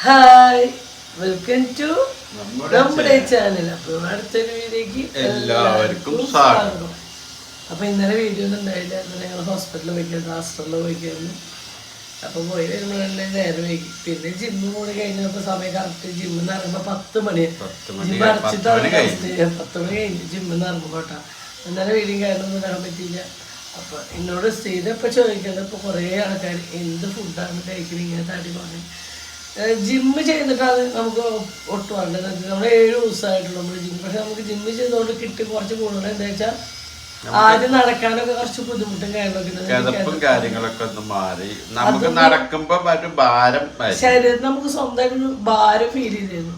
Hi welcome to നമ്മുടെ channel. അപ്പോൾ അടുത്തൊരു വീഡിയോക്ക് എല്ലാവർക്കും സ്വാഗതം. അപ്പോൾ ഇന്നലെ വീഡിയോ ഒന്നും ഉണ്ടായില്ല. ഞങ്ങൾ ഹോസ്പിറ്റലിൽ പോയിക്കായിരുന്നു, ഹാസ്റ്റലിൽ പോയിക്കായിരുന്നു. അപ്പോൾ പോയി വരുമ്പോഴല്ലേ നേരം വൈകി. പിന്നെ ജിമ്മ് കൂടി കഴിഞ്ഞപ്പോൾ സമയം കറക്റ്റ് ജിമ്മിൽ നിന്ന് ഇറങ്ങുമ്പോൾ 10 മണിയാണ്. ജിമ്മ് അടച്ചിട്ടാണ് 10 മണി കഴിഞ്ഞു ജിമ്മിൽ നിന്ന് ഇറങ്ങുമ്പോൾ കേട്ടോ. ഇന്നലെ വീഡിയോ കാര്യമൊന്നും ഇടാൻ പറ്റിയില്ല. അപ്പോൾ എന്നോട് സ്ഥിരം ഇപ്പോൾ ചോദിക്കുന്നത്, ഇപ്പോൾ കുറേ ആൾക്കാർ എന്ത് ഫുഡാണ് കഴിക്കുന്നത് ഇങ്ങനെ തടി പോകാൻ. ജിമ്മ് ചെയ്തിട്ടാണ് നമുക്ക് ഒട്ടും വേണ്ടത്. നമ്മൾ 7 ദിവസമായിട്ടുള്ളൂ നമ്മൾ ജിമ്മ്. പക്ഷെ നമുക്ക് ജിമ്മ് ചെയ്തുകൊണ്ട് കിട്ടി കുറച്ച് കൂടുതൽ എന്താ വെച്ചാൽ ആദ്യം നടക്കാനൊക്കെ കുറച്ച് ബുദ്ധിമുട്ടും കാര്യങ്ങളൊക്കെ ഒന്ന് മാറി നമുക്ക് നടക്കുമ്പോ ഭാരം ശരീരത്തിൽ നമുക്ക് സ്വന്തമായിട്ട് ഭാരം ഫീൽ ചെയ്തിരുന്നു.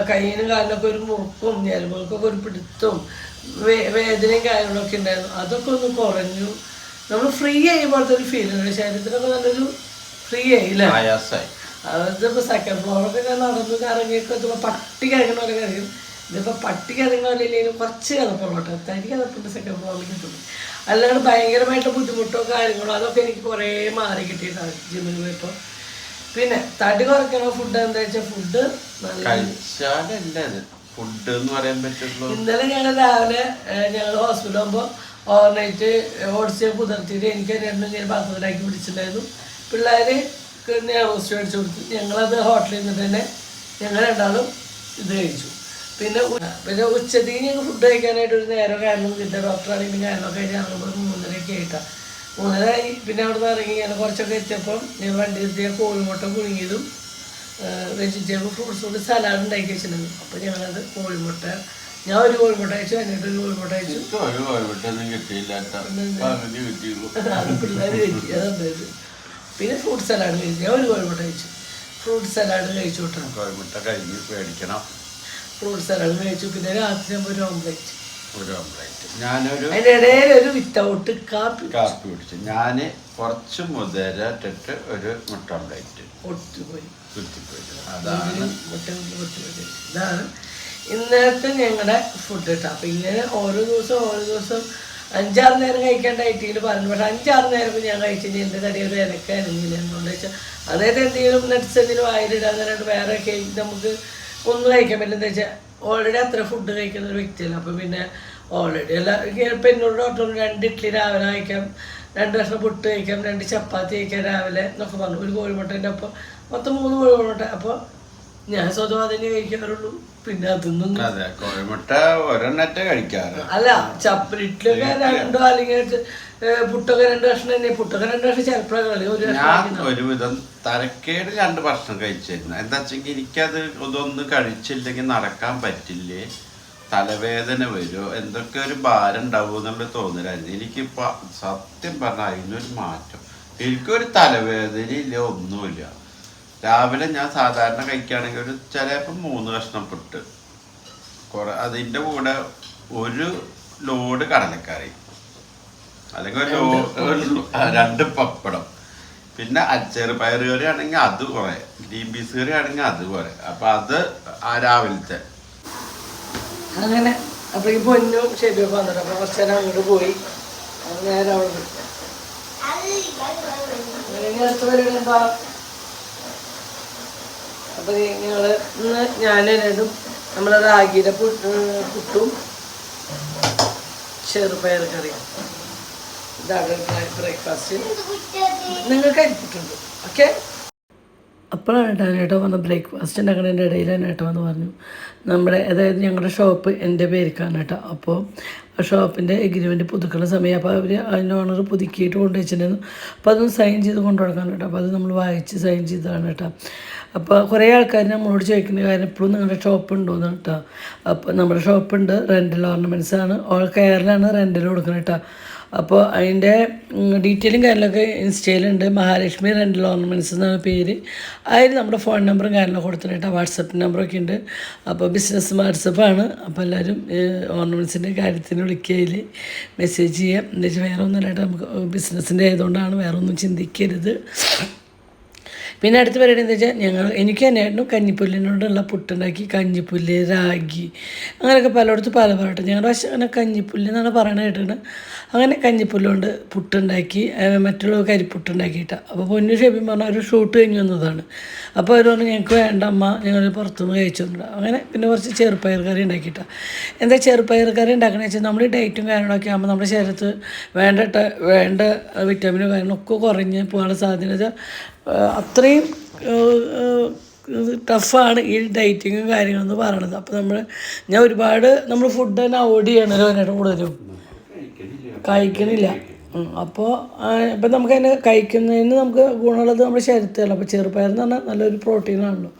കയ്യിനും കാലിനൊക്കെ ഒരു മുറുക്കും ഞരമ്പുകൾക്കൊക്കെ ഒരു പിടുത്തവും വേദനയും കാര്യങ്ങളൊക്കെ ഉണ്ടായിരുന്നു. അതൊക്കെ ഒന്ന് കുറഞ്ഞു. നമ്മൾ ഫ്രീ ആയപ്പോഴത്തെ ഒരു ഫീൽ ഉണ്ട്. ശരീരത്തിനൊക്കെ നല്ലൊരു ഫ്രീ ആയില്ലേ. അതിപ്പോൾ സെക്കൻഡ് ഫ്ലോറൊക്കെ ഞാൻ നടന്നു കറങ്ങിയൊക്കെ എത്തുമ്പോൾ പട്ടി കഴിക്കണ പോലെ കഴിയും. ഇതിപ്പോൾ പട്ടി കഴിക്കണ പോലെ ഇല്ലെങ്കിലും കുറച്ച് കിതപ്പുള്ളോട്ടെ, തരി കിതപ്പുണ്ട് സെക്കൻഡ് ഫ്ലോറിൽ കിട്ടുള്ളൂ. അല്ലാണ്ട് ഭയങ്കരമായിട്ട് ബുദ്ധിമുട്ടോ കാര്യങ്ങളോ അതൊക്കെ എനിക്ക് കുറേ മാറി കിട്ടിയിട്ടാണ് ജിമ്മിൽ പോയപ്പോൾ. പിന്നെ തടി കുറയ്ക്കണ ഫുഡ് എന്താ വെച്ചാൽ ഫുഡ് ഫുഡ് എന്ന് പറയാൻ പറ്റുള്ളൂ. ഇന്നലെ ഞങ്ങൾ രാവിലെ ഞങ്ങൾ ഹോസ്പിറ്റലിൽ പോകുമ്പോൾ ഓവർനൈറ്റ് ഓടിച്ച് പുതിർത്തിയിട്ട് എനിക്ക് രണ്ടും ഞാൻ പാത്രത്തിലാക്കി പിടിച്ചിട്ടുണ്ടായിരുന്നു. പിള്ളേർ റോസ്റ്റ് മേടിച്ചു കൊടുത്തു. ഞങ്ങളത് ഹോട്ടലിൽ നിന്നിട്ട് തന്നെ ഞങ്ങൾ രണ്ടാളും ഇത് കഴിച്ചു. പിന്നെ ഉച്ചത്തേക്ക് ഞങ്ങൾ ഫുഡ് കഴിക്കാനായിട്ട് ഒരു നേരം കാരണം കിട്ടുക. ഡോക്ടറാണെങ്കിൽ ഞാനൊക്കെ കഴിഞ്ഞ് ഇറങ്ങുമ്പോൾ 3:30 ആയിട്ടാണ്. 3:30 പിന്നെ അവിടെ നിന്ന് ഇറങ്ങി ഞാൻ കുറച്ചൊക്കെ എത്തിയപ്പം ഞാൻ വണ്ടി എത്തിയ കോഴിമുട്ട പുഴുങ്ങിയതും വെജിറ്റബിൾ ഫ്രൂട്ട്സ് കൊണ്ട് സലാഡ് ഉണ്ടാക്കി വെച്ചിട്ടുണ്ടായിരുന്നു. അപ്പോൾ ഞങ്ങളത് കോഴിമുട്ട ഞാൻ ഒരു കോഴിമുട്ട അയച്ചു, എന്നിട്ട് ഒരു കോഴിമുട്ട അയച്ചു. അത് പിള്ളേർ കഴിച്ചു അതുണ്ടായത്. പിന്നെ ഫ്രൂട്ട് സലാഡ് കഴിച്ചു. ഞാൻ ഒരു കോഴിമുട്ട കഴിച്ചു. ഫ്രൂട്ട് സലാഡ് കഴിച്ചു വിട്ടാണ്. കോഴിമുട്ട കഴിഞ്ഞ് മേടിക്കണം. ഫ്രൂട്ട് സലാഡ് കഴിച്ചു. പിന്നെ രാത്രി ആകുമ്പോൾ ഒരു ഓംപ്ലേറ്റ്. അതിൻ്റെ ഇടയിൽ ഒരു വിത്തൗട്ട് കാപ്പി കുടിച്ചു. ഞാൻ കുറച്ച് മുതലിട്ട് ഒരു മുട്ട ഓംപ്ലേറ്റ് ഒത്തുപോയി. അതാണ് ഇതാണ് ഇന്നത്തെ ഞങ്ങളുടെ ഫുഡ് കേട്ടോ. അപ്പം ഇങ്ങനെ ഓരോ ദിവസം 5-6 നേരം കഴിക്കാൻ ഡയറ്റിയിൽ പറഞ്ഞു. പക്ഷെ 5-6 നേരം ഞാൻ കഴിച്ചു കഴിഞ്ഞാൽ എൻ്റെ തടി ഒരു ഇലക്കായിരുന്നില്ല. എന്തുകൊണ്ട് വെച്ചാൽ അതായത് എന്തെങ്കിലും നട്ട്സ് എന്തെങ്കിലും വായിലിടാൻ വേറെ കേക്ക് നമുക്ക് ഒന്നും കഴിക്കാൻ പറ്റില്ല. എന്താ വെച്ചാൽ ഓൾറെഡി അത്ര ഫുഡ് കഴിക്കുന്ന ഒരു വ്യക്തിയല്ല. അപ്പം പിന്നെ ഓൾറെഡി ഇപ്പം എന്നോട് ഡോക്ടർ 2 ഇഡ്ഡലി രാവിലെ കഴിക്കാം, 2 കഷ്ണം പുട്ട് കഴിക്കാം, 2 ചപ്പാത്തി കഴിക്കാം രാവിലെ എന്നൊക്കെ പറഞ്ഞു. ഒരു കോഴിമുട്ടേൻ്റെ ഒപ്പം മൊത്തം 3 കോഴിമുട്ട. അപ്പോൾ ഞാൻ സ്വതം അതിനെ കഴിക്കാറുള്ളൂ. പിന്നെ അതൊന്നും കോഴിമുട്ട ഒരെണ്ണത്തെ കഴിക്കാറ് അല്ല. ഇഡ്ഡലിയൊക്കെ 2 അല്ലെങ്കിൽ പുട്ടൊക്കെ 2 കഷ്ണം തന്നെ. പുട്ടൊക്കെ 2 കഷ്ണം ചിലപ്പോഴാണ് ഒരുവിധം തരക്കേട് 2 ഭക്ഷണം കഴിച്ചിരുന്നു. എന്താ വെച്ചെങ്കിൽ എനിക്കത് ഇതൊന്നും കഴിച്ചില്ലെങ്കിൽ നടക്കാൻ പറ്റില്ലേ, തലവേദന വരുമോ, എന്തൊക്കെ ഒരു ഭാരം ഉണ്ടാവും എന്നുള്ള തോന്നലായിരുന്നു. എനിക്കിപ്പോൾ സത്യം പറഞ്ഞാൽ അതിനൊരു മാറ്റം. എനിക്കൊരു തലവേദനയില്ല, ഒന്നുമില്ല. രാവിലെ ഞാൻ സാധാരണ കഴിക്കുകയാണെങ്കിൽ ഒരു ചിലപ്പോൾ 3 കഷ്ണം പുട്ട്, അതിൻ്റെ കൂടെ ഒരു ലോഡ് കടലക്കറി, അല്ലെങ്കിൽ ഒരു 2 പപ്പടം, പിന്നെ ചെറുപയർ കറി ആണെങ്കിൽ അത് കുറേ, ഗ്രീൻ പീസ് കറി ആണെങ്കിൽ അത് കുറേ. അപ്പം അത് രാവിലത്തെ അങ്ങനെ. അപ്പോൾ ഈ പൊന്നും ശരിയൊക്കെ വന്നിട്ട് അപ്പോൾ കുറച്ച് നേരം അങ്ങോട്ട് പോയി. നേരം അവിടെ അടുത്ത പരിപാടി എന്താ? അപ്പോൾ ഞങ്ങൾ ഇന്ന് ഞാനും നമ്മൾ റാഗിയുടെ പുട്ടും ചെറുപയർ കറിയും. ഇതാണ് ബ്രേക്ക്ഫാസ്റ്റ്. നിങ്ങൾക്ക് അരിപ്പുട്ടുണ്ട്. ഓക്കെ. അപ്പോഴാണ് ഏട്ടോ വന്ന് ബ്രേക്ക്ഫാസ്റ്റ് ഉണ്ടാക്കുന്നതിൻ്റെ ഇടയിൽ ഏട്ടോ വന്ന് പറഞ്ഞു അതായത് ഞങ്ങളുടെ ഷോപ്പ് എൻ്റെ പേരിക്കാണ് കേട്ടോ. അപ്പോൾ ആ ഷോപ്പിൻ്റെ എഗ്രിമെൻറ്റ് പുതുക്കുന്ന സമയം അപ്പോൾ അവർ അതിൻ്റെ ഓണർ പുതുക്കിയിട്ട് കൊണ്ടുവച്ചിട്ടുണ്ടായിരുന്നു. അപ്പോൾ അതൊന്ന് സൈൻ ചെയ്ത് കൊണ്ടുകൊടുക്കാൻ കേട്ടോ. അപ്പോൾ അത് നമ്മൾ വായിച്ച് സൈൻ ചെയ്തതാണ് കേട്ടോ. അപ്പോൾ കുറേ ആൾക്കാർ നമ്മളോട് ചോദിക്കുന്ന കാര്യം എപ്പോഴും നിങ്ങളുടെ ഷോപ്പ് ഉണ്ടോയെന്ന് കേട്ടോ. അപ്പോൾ നമ്മുടെ ഷോപ്പുണ്ട്. റെൻ്റൽ ഓർണമെൻറ്റ്സ് ആണ്, ഓൾ കെയറിലാണ് റെൻ്റിൽ കൊടുക്കുന്നത് കേട്ടോ. അപ്പോൾ അതിൻ്റെ ഡീറ്റെയിലും കാര്യങ്ങളൊക്കെ ഇൻസ്റ്റയിലുണ്ട്. മഹാലക്ഷ്മി റെൻ്റൽ ഓർണമെൻറ്റ്സ് എന്നാണ് പേര്. അതിൽ നമ്മുടെ ഫോൺ നമ്പറും കാര്യങ്ങളൊക്കെ കൊടുത്തിട്ട് വാട്സപ്പ് നമ്പറൊക്കെ ഉണ്ട്. അപ്പോൾ ബിസിനസ് വാട്സപ്പാണ്. അപ്പോൾ എല്ലാവരും ഓർണമെൻറ്റ്സിൻ്റെ കാര്യത്തിന് വിളിക്കയിൽ മെസ്സേജ് ചെയ്യാം. എന്താ വെച്ചാൽ വേറെ ഒന്നുമില്ലായിട്ട് നമുക്ക് ബിസിനസ്സിൻ്റെ ആയതുകൊണ്ടാണ്, വേറെ ഒന്നും ചിന്തിക്കരുത്. പിന്നെ അടുത്ത പരിപാടി എന്താ വെച്ചാൽ എനിക്ക് തന്നെയായിരുന്നു കഞ്ഞിപ്പുല്ലിനോടുള്ള പുട്ടുണ്ടാക്കി. കഞ്ഞിപ്പുല്ല്, രാഗി, അങ്ങനെയൊക്കെ പലയിടത്തും പല പറയട്ടെ. ഞങ്ങളുടെ പക്ഷേ അങ്ങനെ കഞ്ഞിപ്പുല്ല് എന്നാണ് പറയണത് കേട്ടിട്ട്. അങ്ങനെ കഞ്ഞിപ്പുല്ലുകൊണ്ട് പുട്ടുണ്ടാക്കി, മറ്റുള്ള കരിപ്പുട്ടുണ്ടാക്കിയിട്ടാണ്. അപ്പോൾ പൊന്നു ഷെബിൻ പറഞ്ഞ ഒരു ഷൂട്ട് കഴിഞ്ഞ് വന്നതാണ്. അപ്പോൾ അവർ പറഞ്ഞു ഞങ്ങൾക്ക് വേണ്ട അമ്മ, ഞങ്ങൾ പുറത്തുനിന്ന് കഴിച്ചിട്ടുണ്ട്. അങ്ങനെ പിന്നെ കുറച്ച് ചെറുപ്പയർ കറി ഉണ്ടാക്കിയിട്ടാണ്. എന്താ ചെറുപ്പയർ കറി ഉണ്ടാക്കണമെന്ന് വെച്ചാൽ നമ്മൾ ഡയറ്റും കാര്യങ്ങളൊക്കെ ആകുമ്പോൾ നമ്മുടെ ശരീരത്ത് വേണ്ട വിറ്റാമിനും കാര്യങ്ങളൊക്കെ കുറഞ്ഞ് പോകാനുള്ള സാധ്യത അത്രയും ടഫാണ് ഈ ഡയറ്റിങ്ങും കാര്യങ്ങളെന്ന് പറയണത്. അപ്പോൾ ഞാൻ ഒരുപാട് ഫുഡ് തന്നെ അവോയ്ഡ് ചെയ്യണമല്ലോ അതിനായിട്ട് കൂടുതലും കഴിക്കണില്ല. അപ്പോൾ ഇപ്പം നമുക്ക് അതിനെ കഴിക്കുന്നതിന് നമുക്ക് ഗുണമുള്ളത് നമ്മുടെ ശരീരത്തിലല്ല. അപ്പോൾ ചെറുപയർ എന്ന് പറഞ്ഞാൽ നല്ലൊരു പ്രോട്ടീനാണല്ലോ.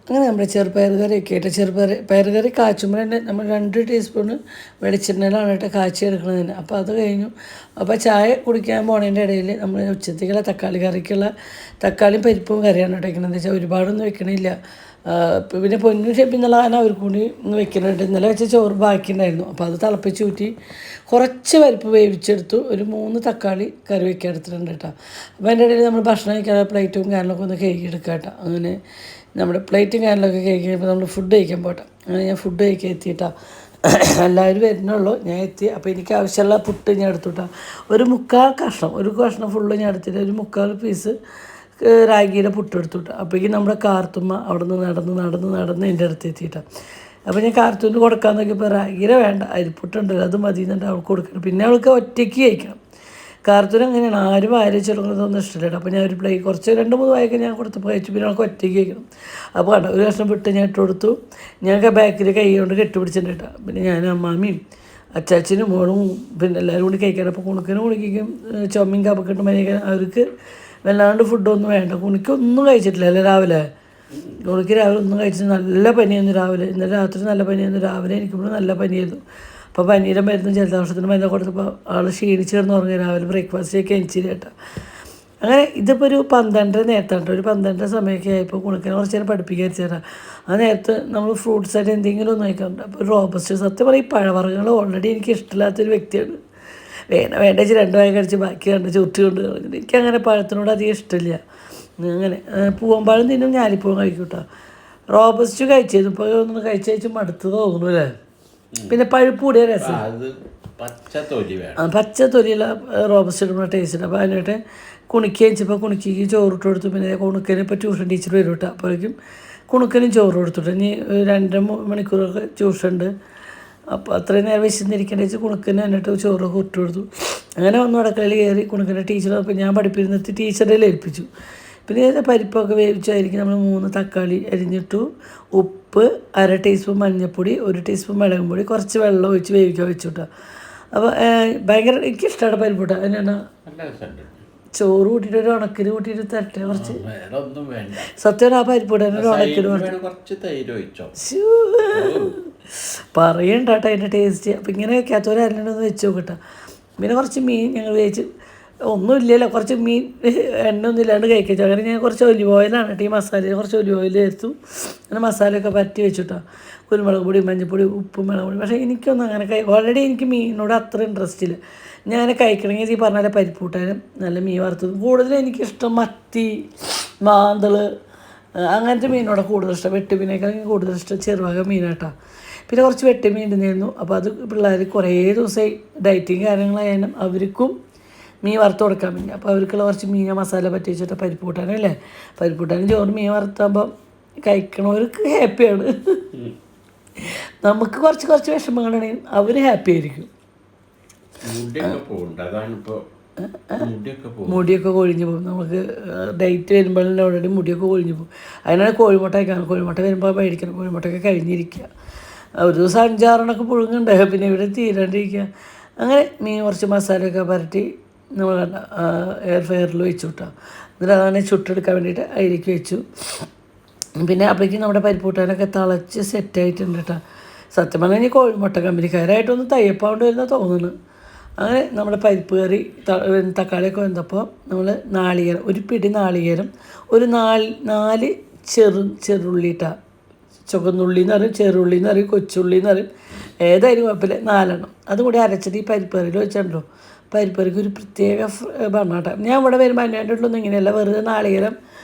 അങ്ങനെ നമ്മുടെ ചെറുപയർ കറിയൊക്കെ ആയിട്ട് പയർ കറി കാച്ചുമ്പോൾ തന്നെ നമ്മൾ 2 ടീസ്പൂണ് വെളിച്ചെണ്ണയിലാണ് കേട്ടോ കാച്ചി എടുക്കുന്നത്. അപ്പോൾ അത് കഴിഞ്ഞു. അപ്പോൾ ചായ കുടിക്കാൻ പോണതിൻ്റെ ഇടയിൽ നമ്മൾ ഉച്ചത്തേക്കുള്ള തക്കാളി കറിക്കുള്ള തക്കാളിയും പരിപ്പും കറിയാണ് കേട്ടോ വെക്കുന്നത്. എന്താ വെച്ചാൽ ഒരുപാടൊന്നും വെക്കണില്ല. പിന്നെ പൊന്നു ഷെപ്പിന്നുള്ള കാരണം അവർക്ക് കൂടി വെക്കുന്നുണ്ട്. ഇന്നലെ വെച്ച ചോറ് ബാക്കിയുണ്ടായിരുന്നു. അപ്പോൾ അത് തിളപ്പിച്ച് ഊറ്റി കുറച്ച് പരിപ്പ് വേവിച്ചെടുത്തു. ഒരു 3 തക്കാളി കറി വെക്കാൻ എടുത്തിട്ടുണ്ട് കേട്ടോ. അപ്പോൾ അതിൻ്റെ ഇടയിൽ നമ്മൾ ഭക്ഷണം കഴിക്കാതെ പ്ലേറ്റും കാര്യങ്ങളൊക്കെ ഒന്ന് കഴുകിയെടുക്കാം കേട്ടോ. അങ്ങനെ നമ്മുടെ പ്ലേറ്റും കാര്യങ്ങളൊക്കെ കഴിക്കുമ്പോൾ നമ്മൾ ഫുഡ് കഴിക്കാൻ പോട്ടെ. അങ്ങനെ ഞാൻ ഫുഡ് കഴിക്കാൻ എത്തിയിട്ടാണ്. എല്ലാവരും വരുന്നുള്ളൂ, ഞാൻ എത്തി. അപ്പോൾ എനിക്ക് ആവശ്യമുള്ള പുട്ട് ഞാൻ എടുത്തുട്ടാ. ഒരു 3/4 കഷ്ണം, ഒരു കഷ്ണം ഫുള്ള് ഞാൻ എടുത്തിട്ട് ഒരു 3/4 പീസ് റാഗിയുടെ പുട്ട് എടുത്തുട്ടാ. അപ്പോഴേക്കും നമ്മുടെ കാർത്തുമ്മ അവിടെ നിന്ന് നടന്ന് എൻ്റെ അടുത്ത് എത്തിയിട്ടാണ്. അപ്പോൾ ഞാൻ കാർത്തൂന് കൊടുക്കാൻ നോക്കിയപ്പോൾ റാഗിയുടെ വേണ്ട, അരിപ്പുട്ടുണ്ടല്ലോ അത് മതി എന്നിട്ട് അവൾക്ക് കൊടുക്കണം. പിന്നെ അവൾക്ക് ഒറ്റയ്ക്ക് കഴിക്കണം. കാർത്തൂന് അങ്ങനെയാണ്, ആരും വാരി ചെറുക്കുന്നതൊന്നും ഇഷ്ടമില്ല. അപ്പോൾ ഞാൻ ഒരു കുറച്ച് 2-3 വായൊക്കെ ഞാൻ കൊടുത്തപ്പോൾ കഴിച്ചു. പിന്നെ അവൾക്ക് ഒറ്റയ്ക്ക് കഴിക്കണം. അപ്പോൾ കണ്ടോ ഒരു കഷ്ണം വിട്ട് ഞാൻ ഇട്ട് കൊടുത്തു. ഞങ്ങൾക്ക് ബാക്കിൽ കൈ കൊണ്ട് കെട്ടിപ്പിടിച്ചിട്ടുണ്ട് കേട്ടോ. പിന്നെ ഞാനും അമ്മാമ്മയും അച്ചാച്ചനും മോളും പിന്നെ എല്ലാവരും കൂടി കഴിക്കണം. അപ്പോൾ കുണിക്കും ചുമയും കപ്പക്കെട്ടും മരിക്കാൻ അവർക്ക് വല്ലാണ്ട് ഫുഡൊന്നും വേണ്ട. കുണിക്കൊന്നും കഴിച്ചിട്ടില്ല അല്ലേ രാവിലെ. കുണിക്ക് രാവിലെ ഒന്നും കഴിച്ചിട്ട് നല്ല പനിയായിരുന്നു രാവിലെ. ഇന്നലെ രാത്രി നല്ല പനിയായിരുന്നു. രാവിലെ എനിക്കിവിടെ നല്ല പനിയായിരുന്നു. അപ്പോൾ പനീരം മരുന്നും ജലദോഷത്തിന് മരുന്ന് കൊടുത്തപ്പോൾ ആൾ ക്ഷീണിച്ച് കിടന്ന് ഉറങ്ങി. രാവിലെ ബ്രേക്ക്ഫാസ്റ്റ് കഴിച്ചില്ല കേട്ടോ. അങ്ങനെ ഇതിപ്പോൾ ഒരു 12 നേരത്താണ്. ഒരു 12 സമയമൊക്കെ ആയപ്പോൾ കുണിക്കിനെ കുറച്ച് നേരം പഠിപ്പിക്കാൻ വെച്ചാൽ ആ നേരത്ത് നമ്മൾ ഫ്രൂട്ട്സ് ആയിട്ട് എന്തെങ്കിലും ഒന്ന് കഴിക്കാറുണ്ട്. അപ്പോൾ റോബസ്റ്റ്, സത്യം പറയും ഈ പഴവർഗ്ഗങ്ങൾ ഓൾറെഡി എനിക്ക് ഇഷ്ടമില്ലാത്തൊരു വ്യക്തിയാണ്. വേണ്ട 2 വായ കഴിച്ച് ബാക്കി കണ്ട് ചുരുട്ടി കൊണ്ട് കളഞ്ഞിട്ട് എനിക്കങ്ങനെ പഴത്തിനോട് അധികം ഇഷ്ടമില്ല. അങ്ങനെ പൂവമ്പഴം തിന്നും, ഞാലിപ്പൂവൻ കഴിക്കും കേട്ടോ. റോബസ്റ്റ് കഴിച്ചിരുന്നു. ഇപ്പോൾ ഒന്ന് കഴിച്ച് മടുത്ത് തോന്നുന്നു അല്ലേ. പിന്നെ പഴുപ്പ് കൂടിയ രസം, പച്ച തൊലിയുള്ള റോബസ്റ്റ് ഇടുന്ന ടേസ്റ്റ്. അപ്പോൾ അതിനായിട്ട് കുണിക്ക് കഴിച്ചപ്പോൾ കുണിക്ക് ചോറിട്ട് കൊടുത്തു. പിന്നെ കുണുക്കന് ഇപ്പോൾ ട്യൂഷൻ ടീച്ചർ വരും കേട്ടോ. അപ്പോഴേക്കും കുണുക്കനും ചോറ് കൊടുത്തിട്ട് ഇനി 2 മണിക്കൂറൊക്കെ ട്യൂഷൻ ഉണ്ട്. അപ്പോൾ അത്രയും നേരം വിശന്നിരിക്കേണ്ട വെച്ച് കുണുക്കന് എന്നിട്ട് ചോറൊക്കെ ഇട്ട് കൊടുത്തു. അങ്ങനെ വന്നു അടുക്കളയിൽ കയറി കുണുക്കൻ്റെ ടീച്ചർ. അപ്പോൾ ഞാൻ പഠിപ്പിരുന്നിട്ട് ടീച്ചറിൽ ഏൽപ്പിച്ചു. പിന്നെ പരിപ്പൊക്കെ വേവിച്ചായിരിക്കും നമ്മൾ 3 തക്കാളി അരിഞ്ഞിട്ടു, ഉപ്പ്, 1/2 ടീസ്പൂൺ മഞ്ഞൾപ്പൊടി, 1 ടീസ്പൂൺ മുളകും പൊടി, കുറച്ച് വെള്ളം ഒഴിച്ച് വേവിക്കാൻ വെച്ചു കേട്ടോ. അപ്പോൾ ഭയങ്കര എനിക്കിഷ്ടമാണ് പരിപ്പൊട്ട. അതിനാണ് ചോറ് കൂട്ടിയിട്ട് ഒരു ഉണക്കിന് കൂട്ടിയിട്ട് തരട്ടെ കുറച്ച്. സത്യം ആ പരിപ്പൊട്ട ഒരു ഉണക്കിന് പറയണ്ട കേട്ടോ അതിൻ്റെ ടേസ്റ്റ്. അപ്പം ഇങ്ങനെ വെക്കാത്തവരല്ലെന്ന് വെച്ച് നോക്കട്ടെ. പിന്നെ കുറച്ച് മീൻ ഞങ്ങൾ വേവിച്ച് ഒന്നുമില്ലല്ലോ, കുറച്ച് മീൻ എണ്ണ ഒന്നും ഇല്ലാണ്ട് കഴിച്ചു. അങ്ങനെ ഞാൻ കുറച്ച് ഒലിവ് ഓയിലാണ് കേട്ടോ ഈ മസാലയിൽ കുറച്ച് ഒലിവ് ഓയിൽ ചേർത്തു. അങ്ങനെ മസാലയൊക്കെ പറ്റി വെച്ചിട്ടോ. കുരുമുളക് പൊടി, മഞ്ഞൾപ്പൊടി, ഉപ്പും മുളക് പൊടി. പക്ഷേ എനിക്കൊന്നും അങ്ങനെ ഓൾറെഡി എനിക്ക് മീനിനോട് അത്ര ഇൻട്രസ്റ്റ് ഇല്ല. ഞാൻ കഴിക്കണമെങ്കിൽ ഈ പറഞ്ഞാൽ പരിപ്പ് കൂട്ടാനും നല്ല മീൻ വറുത്തതും. കൂടുതലും എനിക്കിഷ്ടം മത്തി, മാന്തൾ, അങ്ങനത്തെ മീനോടെ കൂടുതൽ ഇഷ്ടം. വെട്ടുമീനേക്കാൾ കൂടുതൽ ഇഷ്ടം ചെറുവക മീനാട്ടോ. പിന്നെ കുറച്ച് വെട്ടുമീൻ ഇടുന്നായിരുന്നു. അപ്പോൾ അത് പിള്ളേർ കുറേ ദിവസമായി ഡയറ്റിങ് കാര്യങ്ങളായാലും അവർക്കും മീൻ വറുത്ത് കൊടുക്കാൻ വേണ്ടി. അപ്പോൾ അവർക്കുള്ള കുറച്ച് മീൻ മസാല പറ്റി വെച്ചിട്ട് പരിപ്പ് കൂട്ടാനല്ലേ. പരിപ്പ് കൂട്ടാനും ചോറ് മീൻ വറുത്താകുമ്പോൾ കഴിക്കണവർക്ക് ഹാപ്പിയാണ്. നമുക്ക് കുറച്ച് വിഷമങ്ങളാണെങ്കിൽ അവർ ഹാപ്പി ആയിരിക്കും. മുടിയൊക്കെ കൊഴിഞ്ഞു പോകും. നമുക്ക് ഡേറ്റ് വരുമ്പോഴല്ലേ ഓൾറെഡി മുടിയൊക്കെ കൊഴിഞ്ഞു പോകും. അതിനാണ് കോഴിമുട്ട കഴിക്കണം. കോഴിമുട്ട വരുമ്പോൾ മേടിക്കണം. കോഴിമുട്ടയൊക്കെ കഴിഞ്ഞിരിക്കുക. ഒരു ദിവസം 5-6 പുഴുങ്ങുണ്ട്. പിന്നെ ഇവിടെ തീരാണ്ടിരിക്കുക. അങ്ങനെ മീൻ കുറച്ച് മസാലയൊക്കെ പരട്ടി നമ്മൾ എയർ ഫ്രയറിൽ വെച്ചു വിട്ടാൽ. എന്നിട്ട് അതാണ് ചുട്ടെടുക്കാൻ വേണ്ടിയിട്ട് അതിലേക്ക് വെച്ചു. പിന്നെ അപ്പോഴേക്കും നമ്മുടെ പരിപ്പൂട്ടാനൊക്കെ തിളച്ച് സെറ്റായിട്ടുണ്ട് കേട്ടോ. സത്യം പറഞ്ഞാൽ ഇനി കോഴിമുട്ട കമ്പനിക്കാരായിട്ടൊന്ന് തയ്യപ്പാണ്ട് വരുന്ന തോന്നുന്നു. അങ്ങനെ നമ്മുടെ പരിപ്പ് കറി തക്കാളിയൊക്കെ വന്നപ്പോൾ നമ്മൾ നാളികേരം, ഒരു പിടി നാളികേരം, ഒരു 4 ചെറുള്ളി ഇട്ടാ. ചുവന്നുള്ളി എന്ന് പറയും, ചെറുള്ളി എന്ന് പറയും, കൊച്ചുള്ളി എന്ന് പറയും, ഏതായാലും കുഴപ്പമില്ല 4 അതും കൂടി അരച്ചിട്ട് ഈ പരിപ്പ് കറിയിൽ വെച്ചിട്ടുണ്ടോ പരിപ്പറിക്ക് ഒരു പ്രത്യേക ഭരണാട്ട. ഞാൻ ഇവിടെ വരുമ്പോൾ എൻ്റെ വീട്ടിലൊന്നും ഇങ്ങനെയല്ല, വെറുതെ നാളികേരം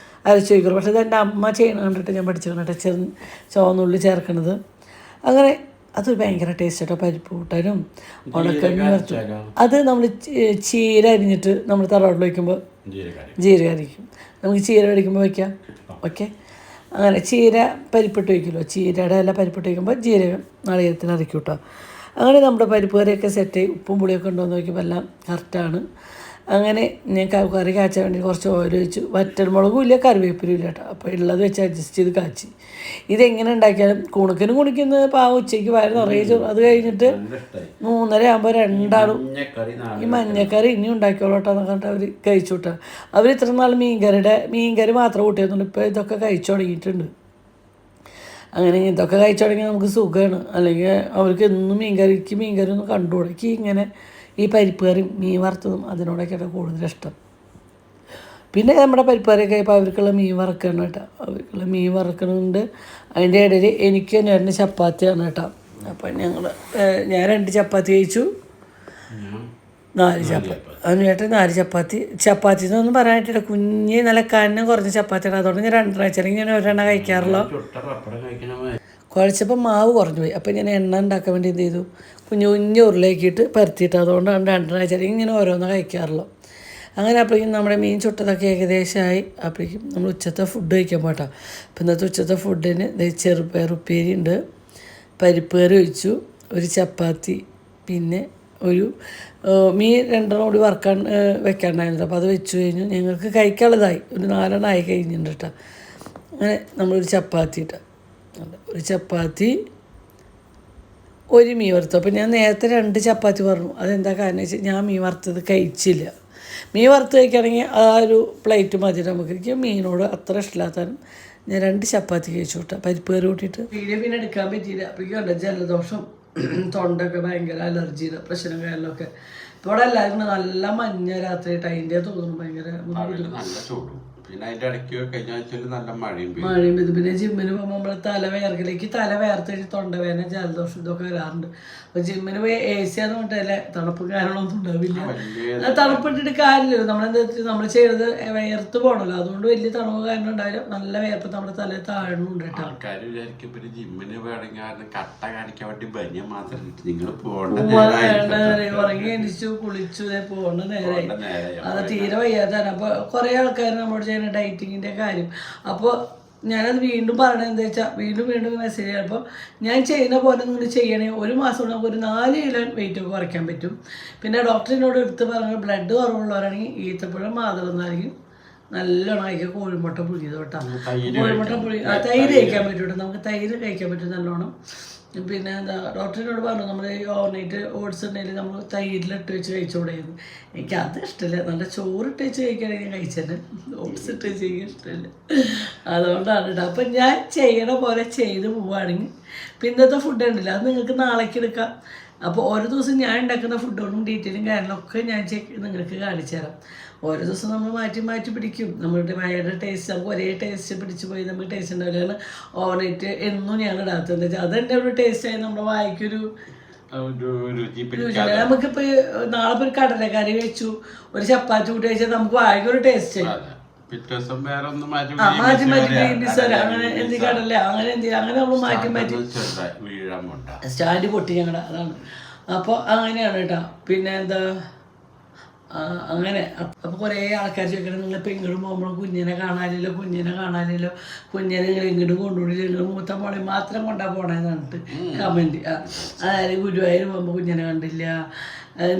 അരച്ച് വയ്ക്കുള്ളൂ. പക്ഷേ ഇത് എൻ്റെ അമ്മ ചെയ്യണ കണ്ടിട്ട് ഞാൻ പഠിച്ചു കണ്ടിട്ട് ചുവന്നുള്ളി ചേർക്കണത്. അങ്ങനെ അതൊരു ഭയങ്കര ടേസ്റ്റ് കേട്ടോ. പരിപ്പ് കൂട്ടാനും ഉണക്കഞ്ഞി വറുത്തു. അത് നമ്മൾ ചീര അരിഞ്ഞിട്ട് നമ്മൾ തറവാട്ടിൽ വയ്ക്കുമ്പോൾ ജീരക അരിക്കും. നമുക്ക് ചീര അടിക്കുമ്പോൾ വയ്ക്കാം. ഓക്കെ, അങ്ങനെ ചീര പരിപ്പിട്ട് വയ്ക്കുമല്ലോ, ചീരയുടെ എല്ലാം പരിപ്പിട്ട് വയ്ക്കുമ്പോൾ ജീരകം നാളികേരത്തിൽ അരയ്ക്കും കേട്ടോ. അങ്ങനെ നമ്മുടെ പരിപ്പ് കറിയൊക്കെ സെറ്റായി. ഉപ്പും പുളിയൊക്കെ ഉണ്ടോ എന്ന് നോക്കിയപ്പോൾ എല്ലാം കറക്റ്റാണ്. അങ്ങനെ ഞാൻ കറി കാച്ചാൻ വേണ്ടി കുറച്ച് ഓയിൽ ഒഴിച്ചു. വറ്റൽമുളകും ഇല്ല, കറിവേപ്പിലും ഇല്ല കേട്ടോ. അപ്പോൾ ഉള്ളത് വെച്ച് അഡ്ജസ്റ്റ് ചെയ്ത് കാച്ചി. ഇതെങ്ങനെ ഉണ്ടാക്കിയാലും കുണിക്കുന്നത് പാവം ഉച്ചയ്ക്ക് വയറ് നിറയെ ചോറ്. അത് കഴിഞ്ഞിട്ട് 3:30 ആകുമ്പോൾ രണ്ടാളും ഈ മഞ്ഞക്കറി ഇനി ഉണ്ടാക്കിയോളൂ കേട്ടോ എന്നൊക്കെ പറഞ്ഞിട്ട് അവർ കഴിച്ചു വിട്ടാൽ. അവർ ഇത്ര നാൾ മീൻകറി മാത്രം കൂട്ടിയെന്നുള്ളൂ. ഇപ്പോൾ ഇതൊക്കെ കഴിച്ചു തുടങ്ങിയിട്ടുണ്ട്. അങ്ങനെ ഇതൊക്കെ കഴിച്ചു തുടങ്ങിയാൽ നമുക്ക് സുഖമാണ്. അല്ലെങ്കിൽ അവർക്ക് എന്നും മീൻകറി ഒന്നും കണ്ടുകൂടേക്ക്. ഇങ്ങനെ ഈ പരിപ്പ് കറിയും മീൻ വറുത്തതും അതിനോടൊക്കെയാണ് കൂടുതൽ ഇഷ്ടം. പിന്നെ നമ്മുടെ പരിപ്പ് കറിയൊക്കെ ഇപ്പോൾ അവർക്കുള്ള മീൻ വറുക്കണം കേട്ടോ. അവർക്കുള്ള മീൻ വറുക്കണമുണ്ട്. അതിൻ്റെ ഇടയിൽ എനിക്ക് 2 ചപ്പാത്തിയാണ് കേട്ടോ. അപ്പം ഞാൻ 2 ചപ്പാത്തി കഴിച്ചു. 4 ചപ്പാത്തി. അതിനായിട്ട് 4 ചപ്പാത്തി എന്നൊന്നും പറയാനായിട്ടില്ല. കുഞ്ഞ് നല്ല കനം കുറഞ്ഞ ചപ്പാത്തിയാണ്. അതുകൊണ്ട് ഞാൻ 2 അല്ലെങ്കിൽ ഞാൻ 1 കഴിക്കാറുള്ളൂ. കുഴച്ചപ്പോൾ മാവ് കുറഞ്ഞു പോയി. അപ്പോൾ ഞാൻ എണ്ണ ഉണ്ടാക്കാൻ വേണ്ടി എന്ത് ചെയ്തു, കുഞ്ഞു ഉരുളയാക്കിയിട്ട് പരത്തിയിട്ട്, അതുകൊണ്ടാണ് 2 ഇങ്ങനെ ഓരോന്ന് കഴിക്കാറുള്ളൂ. അങ്ങനെ അപ്പോഴേക്കും നമ്മുടെ മീൻ ചുട്ടതൊക്കെ ഏകദേശമായി. അപ്പോഴേക്കും നമ്മൾ ഉച്ചത്തെ ഫുഡ് കഴിക്കാൻ പോട്ടാ. അപ്പം ഇന്നത്തെ ഉച്ചത്തെ ഫുഡിന് ചെറുപയർ ഉപ്പേരി ഉണ്ട്, പരിപ്പ് കറി ഒഴിച്ചു, 1 ചപ്പാത്തി, പിന്നെ ഒരു മീൻ 2 കൂടി വറുക്കാൻ വെക്കാണ്ടായിരുന്നു. അപ്പോൾ അത് വെച്ച് കഴിഞ്ഞു. ഞങ്ങൾക്ക് കഴിക്കാനുള്ളതായി ഒരു 4 ആയി കഴിഞ്ഞിട്ടുണ്ട് കേട്ടോ. അങ്ങനെ നമ്മളൊരു ചപ്പാത്തി ഇട്ട, 1 ചപ്പാത്തി, 1 മീൻ വറുത്തു. അപ്പോൾ ഞാൻ നേരത്തെ 2 ചപ്പാത്തി പറഞ്ഞു. അതെന്താ കാരണം വെച്ചാൽ ഞാൻ മീൻ വറുത്തത് കഴിച്ചില്ല. മീൻ വറുത്ത് കഴിക്കുകയാണെങ്കിൽ ആ ഒരു പ്ലേറ്റ് മതി നമുക്ക്. എനിക്ക് മീനോട് അത്ര ഇഷ്ടമില്ലാത്തതും ഞാൻ 2 ചപ്പാത്തി കഴിച്ചു വിട്ടാൽ പരിപ്പ് കറി കൂട്ടിയിട്ട്. വീഡിയോ പിന്നെ എടുക്കാൻ പറ്റിയില്ല. അപ്പോഴേക്കും ഉണ്ട് ജലദോഷം, തൊണ്ടൊക്കെ ഭയങ്കര അലർജിയുടെ പ്രശ്നം കാര്യങ്ങളൊക്കെ. ഇപ്പോൾ ഇവിടെ എല്ലാവരും നല്ല മഞ്ഞ രാത്രിയായിട്ട് അതിൻ്റെ തോന്നുന്നു ഭയങ്കര നല്ല ചൂടും. പിന്നെ അതിൻ്റെ ഇടയ്ക്ക് കഴിഞ്ഞ ആഴ്ചയിൽ നല്ല മഴയും പെയ്തു. പിന്നെ ജിമ്മിന് പോകുമ്പോൾ നമ്മൾ തല വേർക്കലേക്ക് തല വേർത്ത് കഴിഞ്ഞ് തൊണ്ടവേദന ജലദോഷം ഇതൊക്കെ വരാറുണ്ട്. അപ്പോൾ ജിമ്മിന് പോയി AC ആണെന്ന് പറഞ്ഞിട്ടല്ലേ, തണുപ്പ് കാര്യങ്ങളൊന്നും ഉണ്ടാവില്ല. തണുപ്പിട്ടിട്ട് കാര്യമില്ലല്ലോ. നമ്മൾ ചെയ്തത് വേർത്ത് പോകണമല്ലോ, അതുകൊണ്ട് വലിയ തണുപ്പ് കാരണം ഉണ്ടാവില്ല. നല്ല വേർപ്പ് നമ്മുടെ തല താഴെയുണ്ട് കേട്ടോ. ആൾക്കാർ വിചാരിക്കും പിന്നെ ജിമ്മിന് വേണമെങ്കിൽ കട്ട കാണിക്കാൻ വേണ്ടി ബനിയ മാത്രം നിങ്ങൾ ഉറങ്ങി എണിച്ചു കുളിച്ചു പോകേണ്ട നേരമായി. അത് തീരെ വയ്യാതാണ്. അപ്പോൾ കുറേ ആൾക്കാർ നമ്മളോട് ചെയ്യുന്ന ഡയറ്റിങ്ങിൻ്റെ കാര്യം. അപ്പോൾ ഞാനത് വീണ്ടും പറയണത് എന്താ വെച്ചാൽ വീണ്ടും മെസ്സേജ് ചെയ്യാം. അപ്പോൾ ഞാൻ ചെയ്യുന്ന പോലെ നിങ്ങൾ ചെയ്യണേ. 1 മാസം കൊണ്ട് നമുക്ക് ഒരു 4 കിലോ വെയിറ്റ് ഒക്കെ കുറയ്ക്കാൻ പറ്റും. പിന്നെ ഡോക്ടറിനോട് എടുത്ത് പറഞ്ഞ ബ്ലഡ് കുറവുള്ളവരാണെങ്കിൽ ഈത്തപ്പഴം മാതളന്നായിരിക്കും നല്ലോണം കഴിക്കുക. കോഴിമുട്ട പുഴുങ്ങിയത് കേട്ടോ. കോഴിമുട്ട തൈര് കഴിക്കാൻ പറ്റും കേട്ടോ. നമുക്ക് തൈര് കഴിക്കാൻ പറ്റും നല്ലോണം. പിന്നെ എന്താ ഡോക്ടറിനോട് പറഞ്ഞു നമ്മൾ ഓവർനൈറ്റ് ഓട്സ് ഉണ്ടെങ്കിൽ നമ്മൾ തൈരിലിട്ട് വെച്ച് കഴിച്ചുകൂടെയായിരുന്നു. എനിക്കത് ഇഷ്ടമില്ല. നല്ല ചോറിട്ട് വെച്ച് കഴിക്കുകയാണെങ്കിൽ ഞാൻ കഴിച്ചത്, ഓട്സ് ഇട്ട് വെച്ച് കഴിക്കാൻ ഇഷ്ടമില്ല. അതുകൊണ്ടാണ് കേട്ടോ. അപ്പം ഞാൻ ചെയ്യണ പോലെ ചെയ്ത് പോവുകയാണെങ്കിൽ പിന്നത്തെ ഫുഡ് ഉണ്ടല്ലോ അത് നിങ്ങൾക്ക് നാളേക്ക് എടുക്കാം. അപ്പോൾ ഓരോ ദിവസം ഞാൻ ഉണ്ടാക്കുന്ന ഫുഡുകളും ഡീറ്റെയിലും കാര്യങ്ങളൊക്കെ ഞാൻ നിങ്ങൾക്ക് കാണിച്ചു തരാം. ഓരോ ദിവസം നമ്മൾ മാറ്റി പിടിക്കും. നമ്മളുടെ വായയുടെ ടേസ്റ്റ് നമുക്ക് ഒരേ ടേസ്റ്റ് പിടിച്ച് പോയി നമുക്ക് ടേസ്റ്റ് ഉണ്ടാവില്ല. ഓവർനൈറ്റ് എന്നും ഞാൻ ഇടാത്തത് അതെൻ്റെ ഒരു ടേസ്റ്റായി നമ്മുടെ വായിക്കൊരു നമുക്കിപ്പോൾ നാളെ ഇപ്പോൾ ഒരു കടലക്കറി വെച്ചു, 1 ചപ്പാത്തി കൂട്ടി വെച്ചാൽ നമുക്ക് വായിക്കൊരു ടേസ്റ്റ് മാറ്റി അങ്ങനെ എന്ത് കടല അങ്ങനെ നമ്മൾ മാറ്റി സ്റ്റാൻഡ് പൊട്ടി ഞങ്ങളുടെ അതാണ്. അപ്പോൾ അങ്ങനെയാണ് കേട്ടോ. പിന്നെ എന്താ അങ്ങനെ അപ്പോൾ കുറേ ആൾക്കാർ ചോദിക്കണം നിങ്ങളിപ്പോൾ ഇങ്ങോട്ടും പോകുമ്പോൾ കുഞ്ഞിനെ കാണാനില്ലോ കുഞ്ഞിനെ നിങ്ങൾ ഇങ്ങോട്ടും കൊണ്ടുപോയില്ല, നിങ്ങൾ മൂത്ത മോളെ മാത്രം കൊണ്ടാ പോകണമെന്ന് പറഞ്ഞിട്ട് കമൻറ്റ്. അതായത് ഗുരുവായൂർ പോകുമ്പോൾ കുഞ്ഞിനെ കണ്ടില്ല,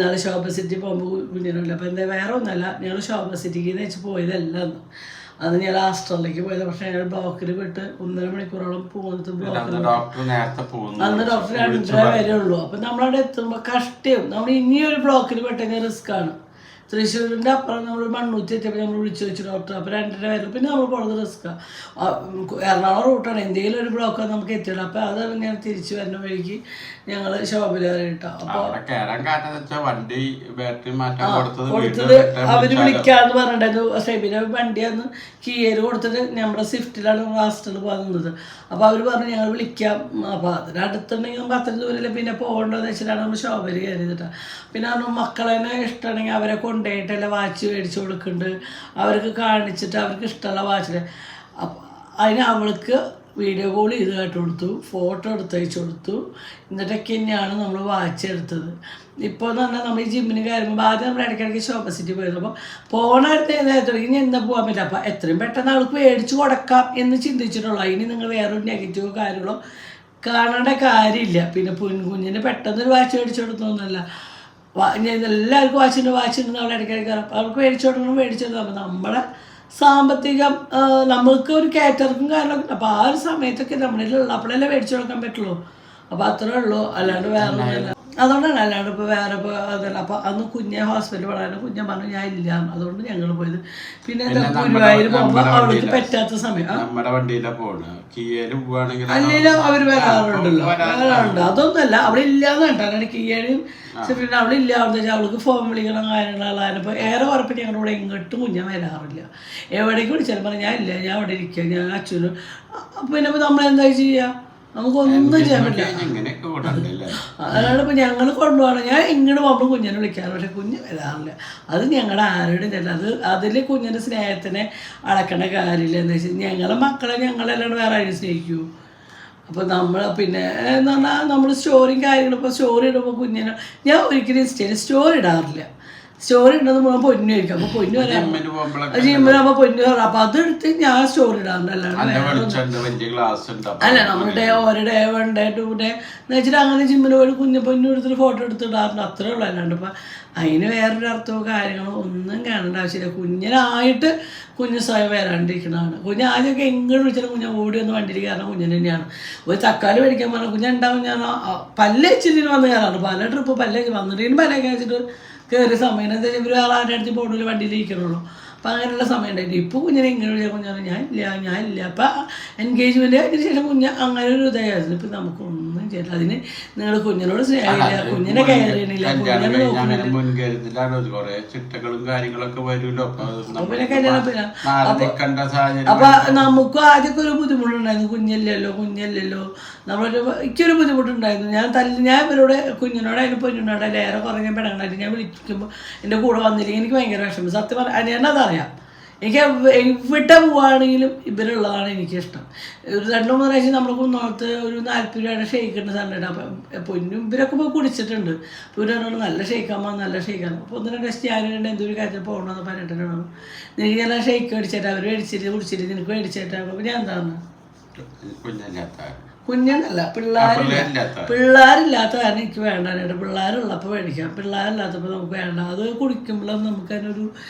നാളെ ശോഭ സിറ്റി പോകുമ്പോൾ കുഞ്ഞിനെ കണ്ടില്ല. അപ്പോൾ എന്താ വേറെ ഒന്നല്ല, ഞങ്ങൾ ശോഭ സിറ്റിക്ക് വെച്ച് പോയതല്ല അന്ന് ഞാൻ ആസ്ട്രലിലേക്ക് പോയത്. പക്ഷേ ഞങ്ങൾ ബ്ലോക്കിൽ പോയിട്ട് 1.5 മണിക്കൂറോളം പോകുന്നത് ബ്ലോക്കിൽ. അന്ന് ഡോക്ടർ 2:30 വരെ ഉള്ളൂ. അപ്പം നമ്മളവിടെ എത്തുമ്പോൾ കഷ്ടവും നമ്മൾ ഇനിയൊരു ബ്ലോക്കിൽ പെട്ടെന്ന് റിസ്ക്കാണ്. തൃശ്ശൂരിൻ്റെ അപ്പുറം നമ്മൾ മണ്ണൂത്തി എത്തിയപ്പോൾ നമ്മൾ വിളിച്ചു വെച്ചു ഡോക്ടർ. അപ്പോൾ 2:30 വരെ പിന്നെ നമ്മൾ പോകുന്നത് റിസ്ക്കാണ്. എറണാകുളം റൂട്ടാണ്, എന്തെങ്കിലും ഒരു ബ്ലോക്കാണ് നമുക്ക് എത്തിയുള്ളൂ. അപ്പോൾ അതാണ് ഞാൻ തിരിച്ചു വരുന്ന വഴിക്ക് ഞങ്ങൾ ശോഭയിൽ കയറിയിട്ടാണ്. അപ്പോൾ കൊടുത്തത് അവർ വിളിക്കാമെന്ന് പറഞ്ഞിട്ടുണ്ടായിരുന്നു. ഷെബിനെ വണ്ടിയാന്ന് കീയേര് കൊടുത്തിട്ട് നമ്മുടെ സ്വിഫ്റ്റിലാണ് ലാസ്റ്റിൽ പോകുന്നത്. അപ്പോൾ അവർ പറഞ്ഞു ഞങ്ങൾ വിളിക്കാം. അപ്പോൾ അതിന് അടുത്തുണ്ടെങ്കിൽ നമുക്ക് അത്ര ദൂരമില്ല, പിന്നെ പോകേണ്ടതെന്ന് വെച്ചിട്ടാണ് നമ്മൾ ശോഭയിൽ കയറിയതിട്ടാണ്. പിന്നെ മക്കളെ ഇഷ്ടമാണെങ്കിൽ അവരെ കൊണ്ടുപോയിട്ടല്ല വാച്ച് മേടിച്ചു കൊടുക്കുന്നുണ്ട്, അവർക്ക് കാണിച്ചിട്ട് അവർക്ക് ഇഷ്ടമുള്ള വാച്ചിൽ. അപ്പം അതിന് അവൾക്ക് വീഡിയോ കോൾ ചെയ്ത് കേട്ട് കൊടുത്തു, ഫോട്ടോ എടുത്തയച്ചു കൊടുത്തു. എന്നിട്ടൊക്കെ തന്നെയാണ് നമ്മൾ വാച്ച് എടുത്തത്. ഇപ്പോൾ എന്ന് പറഞ്ഞാൽ നമ്മൾ ഈ ജിമ്മിന് കയറുമ്പോൾ ആദ്യം നമ്മൾ ഇടയ്ക്കിടയ്ക്ക് ഷോപ്പ് സിറ്റി പോയിരുന്നു. അപ്പോൾ പോകണ അടുത്ത് നേരത്തേക്ക് ഇനി എന്നാ പോകാൻ പറ്റില്ല. അപ്പോൾ എത്രയും പെട്ടെന്ന് അവൾക്ക് മേടിച്ചു കൊടുക്കാം എന്ന് ചിന്തിച്ചിട്ടുള്ളൂ. അതിന് നിങ്ങൾ വേറൊരു നെഗറ്റീവ് കാര്യങ്ങളോ കാണേണ്ട കാര്യമില്ല. പിന്നെ കുഞ്ഞിന് പെട്ടെന്നൊരു വാച്ച് മേടിച്ചു കൊടുത്തൊന്നുമല്ല. എല്ലാവർക്കും വാച്ചുണ്ടെന്ന് അവൾ ഇടയ്ക്കിടയ്ക്ക് അവർക്ക് മേടിച്ചു കൊടുക്കണം. അപ്പോൾ നമ്മളെ സാമ്പത്തികം നമ്മൾക്ക് ഒരു കാറ്റർക്കും കാരണമൊക്കെ. അപ്പോൾ ആ ഒരു സമയത്തൊക്കെ നമ്മളിലുള്ള അപ്പോഴല്ലേ മേടിച്ചു കൊടുക്കാൻ പറ്റുള്ളൂ. അപ്പോൾ അത്രേ ഉള്ളൂ, അല്ലാണ്ട് വേറെ ഒന്നുമില്ല. അതുകൊണ്ടാണ്, അല്ലാണ്ട് ഇപ്പോൾ വേറെ ഇപ്പോൾ അതല്ല. അപ്പോൾ അന്ന് കുഞ്ഞെ ഹോസ്പിറ്റലിൽ വളരെ കുഞ്ഞെ പറഞ്ഞു ഞാൻ ഇല്ല, അതുകൊണ്ട് ഞങ്ങൾ പോയത്. പിന്നെ ഗുരുവായൂർ പോകുമ്പോൾ അവൾക്ക് പറ്റാത്ത സമയം അല്ലെങ്കിലും അവർ വരാറുണ്ടല്ലോ, വരാറുണ്ട്. അതൊന്നുമല്ല, അവിടെ ഇല്ലാന്ന് കേട്ടാണ് കിയേനും പിന്നെ അവിടെ ഇല്ല. അവിടെ വെച്ചാൽ അവൾക്ക് ഫോൺ വിളിക്കണം കാര്യങ്ങളാണ്. ഇപ്പോൾ ഏറെ ഉറപ്പിച്ച് ഞങ്ങളുടെ ഇവിടെ ഇങ്ങോട്ടും കുഞ്ഞാൻ വരാറില്ല. എവിടേക്ക് വിളിച്ചാലും പറഞ്ഞു ഞാൻ ഇല്ല, ഞാൻ അവിടെ ഇരിക്കുക, ഞാൻ അച്ഛനും. പിന്നെ ഇപ്പോൾ നമ്മളെന്താ ചെയ്യുക, നമുക്കൊന്നും ചെയ്യാൻ പറ്റില്ല. അതാണ് ഇപ്പോൾ ഞങ്ങൾ കൊണ്ടുപോകണം. ഞാൻ ഇങ്ങോട്ട് പോകുമ്പോൾ കുഞ്ഞിനെ വിളിക്കാറ്, പക്ഷെ കുഞ്ഞ് വരാറില്ല. അത് ഞങ്ങളുടെ ആരോടും ചെല്ല. അതിൽ കുഞ്ഞിൻ്റെ സ്നേഹത്തിനെ അളക്കേണ്ട കാര്യമില്ല. എന്താ വെച്ചാൽ ഞങ്ങളെ മക്കളെ ഞങ്ങളല്ലാണ്ട് വേറെ ആരും സ്നേഹിക്കൂ. അപ്പോൾ നമ്മൾ പിന്നെ എന്ന് പറഞ്ഞാൽ നമ്മൾ സ്റ്റോറിയും കാര്യങ്ങളും ഇപ്പോൾ സ്റ്റോറി ഇടുമ്പോൾ കുഞ്ഞിനെ ഞാൻ ഒരിക്കലും ഇൻസ്റ്റയിൽ സ്റ്റോറി ഇടാറില്ല. സ്റ്റോറി ഉണ്ടെന്ന് മുഴുവൻ പൊന്നു കഴിക്കും. അപ്പോൾ പൊന്നു വരാം ജിമ്മിലാകുമ്പോൾ പൊന്നു വരാം. അപ്പോൾ അതെടുത്ത് ഞാൻ സ്റ്റോറി ഇടാറുണ്ട്. അല്ല നമ്മൾ ഓരോ ഡേ 1 ഡേ 2 ഡേ എന്ന് വെച്ചിട്ട് അങ്ങനെ ജിമ്മിൽ പോയി കുഞ്ഞു പൊന്നു എടുത്തിട്ട് ഫോട്ടോ എടുത്തിടാറുണ്ട്. അത്രേ ഉള്ളൂ. അല്ലാണ്ട് ഇപ്പം അതിന് വേറൊരു അർത്ഥമോ കാര്യങ്ങളോ ഒന്നും കാണേണ്ട ആവശ്യമില്ല. കുഞ്ഞിനായിട്ട് കുഞ്ഞ് സ്വയം വരാണ്ടിരിക്കണതാണ്. കുഞ്ഞ് ആദ്യമൊക്കെ എങ്ങോട്ട് വിളിച്ചാലും കുഞ്ഞ് ഓടി വന്ന് വണ്ടിയിൽ കയറണം കുഞ്ഞിന് തന്നെയാണ്. ഒരു തക്കാളി മേടിക്കാൻ പറഞ്ഞാൽ കുഞ്ഞുണ്ടാവും. ഞാൻ പല്ല് വെച്ചിട്ട് വന്ന് കയറാറ്. പല ട്രിപ്പ് പല്ല് വന്നിട്ട് പല്ലൊക്കെ വെച്ചിട്ട് കയറിയ സമയം എന്താ വെച്ചാൽ ഇവർ വേറെ ആരുടെ അടുത്ത് പോകണില്ല, വണ്ടിയിൽ ഇരിക്കണുള്ളൂ. അപ്പം അങ്ങനെയുള്ള സമയം ഉണ്ടായിട്ട് ഇപ്പോൾ കുഞ്ഞിനെ ഇങ്ങനെ വിളിച്ചാൽ കുഞ്ഞാൽ ഞാനില്ല. അപ്പം എൻഗേജ്മെൻറ്റ് അതിന് ശേഷം കുഞ്ഞ് അങ്ങനെ ഒരു ഇതായിരുന്നു. ഇപ്പം നമുക്കൊന്നും ചെയ്യില്ല. അതിന് നിങ്ങൾ കുഞ്ഞിനോട് സ്നേഹമില്ല, കുഞ്ഞിനെ കെയർ ചെയ്യണില്ല, കുഞ്ഞിനെ നോക്കണില്ല. പിന്നെ കല്യാണം പിന്നെ അപ്പം നമുക്കും ആദ്യമൊക്കെ ഒരു ബുദ്ധിമുട്ടുണ്ടായിരുന്നു. കുഞ്ഞല്ലല്ലോ എനിക്കൊരു ബുദ്ധിമുട്ടുണ്ടായിരുന്നു. ഞാൻ ഇവരോട് കുഞ്ഞിനോട് അതിന് പൊന്നിനോട് ഏറെ കുറഞ്ഞ പെടങ്ങായിട്ട് ഞാൻ വിളിക്കുമ്പോൾ എൻ്റെ കൂടെ വന്നില്ലെങ്കിൽ എനിക്ക് ഭയങ്കര വിഷമം. സത്യം പറഞ്ഞാൽ ഞാനതറിയാം. എനിക്ക് എവിടെ പോവുകയാണെങ്കിലും ഇവരുള്ളതാണ് എനിക്കിഷ്ടം. ഒരു 2-3 പ്രാവശ്യം നമ്മൾ കുന്നോളത്ത് ഒരു 40 രൂപയുടെ ഷെയ്ക്ക് ഉണ്ട് സാറിൻ്റെ. അപ്പം പൊന്നും ഇവരൊക്കെ പോയി കുടിച്ചിട്ടുണ്ട്. അപ്പോൾ ഇവരോട് നല്ല ഷെയ്ക്കാകുമ്പോൾ നല്ല ഷെയ്ക്കാണ്. അപ്പോൾ 1-2 ടെസ്റ്റ് ഞാനുണ്ട് എന്തൊരു കാര്യത്തിൽ പോകണമെന്ന് പറഞ്ഞിട്ടുണ്ടാവും. നിനക്ക് ഞാൻ ഷെയ്ക്ക് മേടിച്ചിട്ട് അവർ മേടിച്ചിട്ട് കുടിച്ചിട്ട് നിനക്ക് മേടിച്ചിട്ടാണ്. അപ്പോൾ ഞാൻ എന്താണ് കുഞ്ഞല്ല പിള്ളേരില്ലാത്ത കാരണം എനിക്ക് വേണ്ടാനായിട്ട്. പിള്ളേരുള്ളപ്പോൾ മേടിക്കാം, പിള്ളേരില്ലാത്തപ്പോൾ നമുക്ക് വേണ്ട. അത് കുടിക്കുമ്പോഴും നമുക്ക് അതിനൊരു